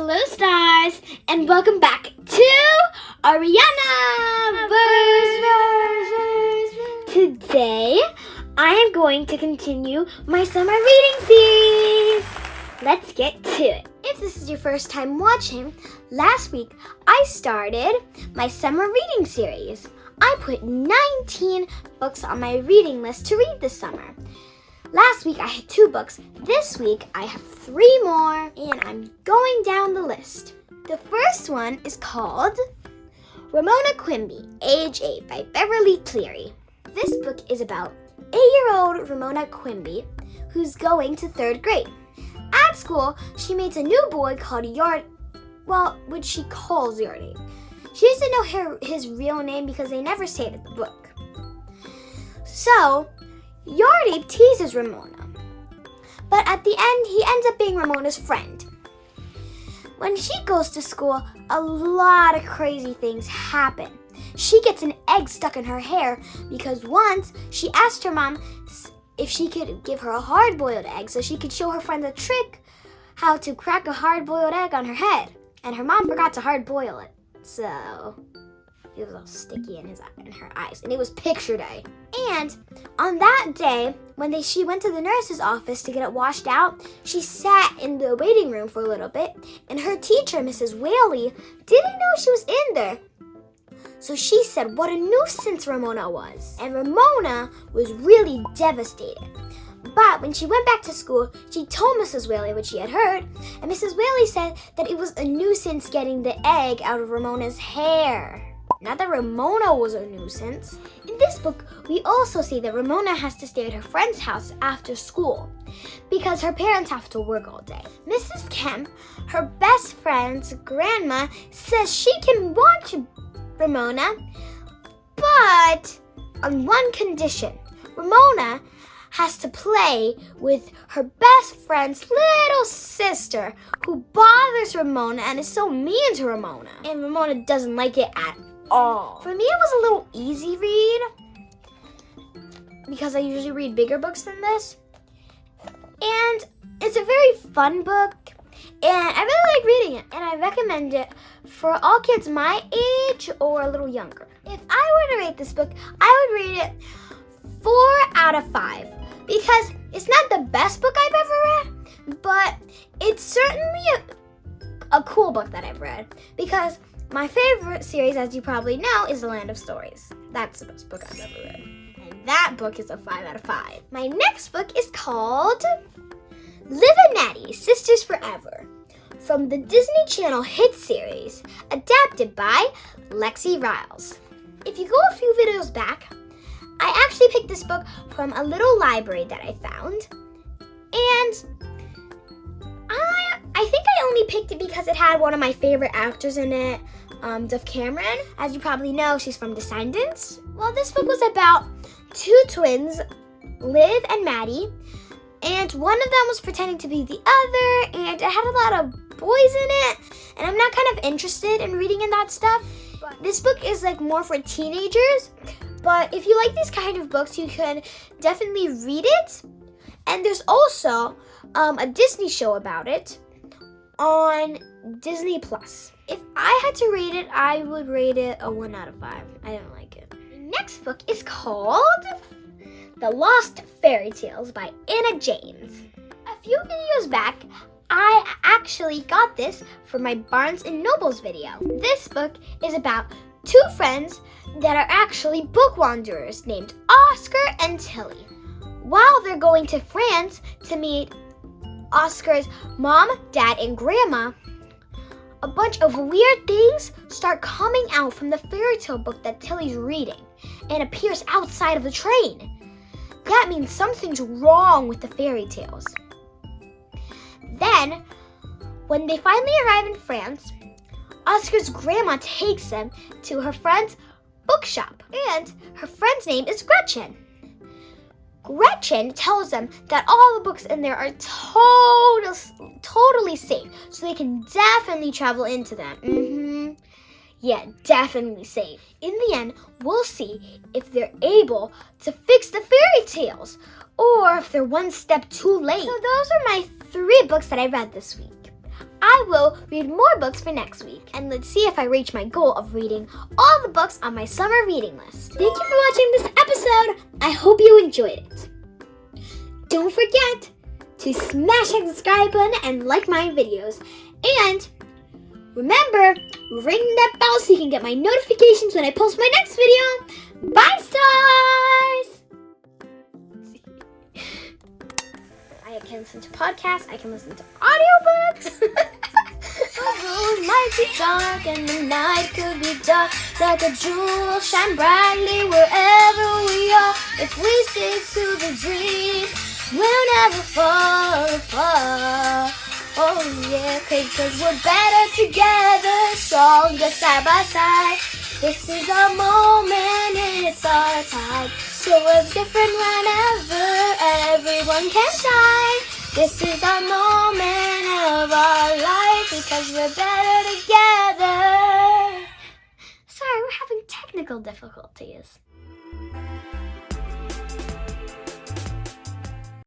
Hello, stars, and welcome back to Arianna-verse. Today, I am going to continue my summer reading series. Let's get to it. If this is your first time watching, last week I started my summer reading series. I put 19 books on my reading list to read this summer. Last week I had 2 books. This week I have 3 more, and I'm going down the list. The first one is called Ramona Quincy, Age 8 by Beverly Cleary. This book is about 8-year-old Ramona Quincy who's going to 3rd grade. At school, she meets a new boy called which she calls Yardy. She doesn't know his real name because they never say it in the book. So, Yardy teases Ramona, but at the end, he ends up being Ramona's friend. When she goes to school, a lot of crazy things happen. She gets an egg stuck in her hair because once she asked her mom if she could give her a hard-boiled egg so she could show her friends a trick how to crack a hard-boiled egg on her head. And her mom forgot to hard-boil it, so it was all sticky in her eyes, and it was picture day. And on that day, when she went to the nurse's office to get it washed out, she sat in the waiting room for a little bit, and her teacher, Mrs. Whaley, didn't know she was in there. So she said what a nuisance Ramona was, and Ramona was really devastated. But when she went back to school, she told Mrs. Whaley what she had heard, and Mrs. Whaley said that it was a nuisance getting the egg out of Ramona's hair. Not that Ramona was a nuisance. In this book, we also see that Ramona has to stay at her friend's house after school because her parents have to work all day. Mrs. Kemp, her best friend's grandma, says she can watch Ramona, but on one condition. Ramona has to play with her best friend's little sister who bothers Ramona and is so mean to Ramona. And Ramona doesn't like it at all. For me, it was a little easy read because I usually read bigger books than this. And it's a very fun book, and I really like reading it, and I recommend it for all kids my age or a little younger. If I were to rate this book, I would rate it 4 out of 5 because it's not the best book I've ever read, but it's certainly a cool book that I've read because my favorite series, as you probably know, is The Land of Stories. That's the best book I've ever read. And that book is a 5 out of 5. My next book is called Liv and Maddie, Sisters Forever, from the Disney Channel hit series, adapted by Lexi Ryals. If you go a few videos back, I actually picked this book from a little library that I found. And I think I only picked it because it had one of my favorite actors in it, Dove Cameron. As you probably know, she's from Descendants. Well, this book was about 2 twins, Liv and Maddie, and one of them was pretending to be the other, and it had a lot of boys in it, and I'm not kind of interested in reading in that stuff. But this book is like more for teenagers, but if you like these kind of books, you can definitely read it. And there's also a Disney show about it on Disney Plus. If I had to rate it, I would rate it a 1 out of 5. I don't like it. The next book is called The Lost Fairy Tales by Anna James. A few videos back, I actually got this for my Barnes & Noble's video. This book is about 2 friends that are actually book wanderers named Oscar and Tilly. While they're going to France to meet Oscar's mom, dad, and grandma, a bunch of weird things start coming out from the fairy tale book that Tilly's reading and appears outside of the train. That means something's wrong with the fairy tales. Then, when they finally arrive in France, Oscar's grandma takes them to her friend's bookshop, and her friend's name is Gretchen. Gretchen tells them that all the books in there are totally safe, so they can definitely travel into them. Yeah, definitely safe. In the end, we'll see if they're able to fix the fairy tales, or if they're one step too late. So those are my 3 books that I read this week. I will read more books for next week. And let's see if I reach my goal of reading all the books on my summer reading list. Thank you for watching this episode. I hope you enjoyed it. Don't forget to smash that subscribe button and like my videos. And remember, ring that bell so you can get my notifications when I post my next video. Bye, stars! I can listen to podcasts, I can listen to audiobooks. The room might be dark and the night could be dark. Like a jewel shine brightly wherever we are. If we stick to the dream, we'll never fall apart. Oh yeah, cause we're better together, stronger side by side. This is our moment, it's our time. So we're different whenever, everyone can shine. This is our moment of our life, because we're better together. Sorry, we're having technical difficulties.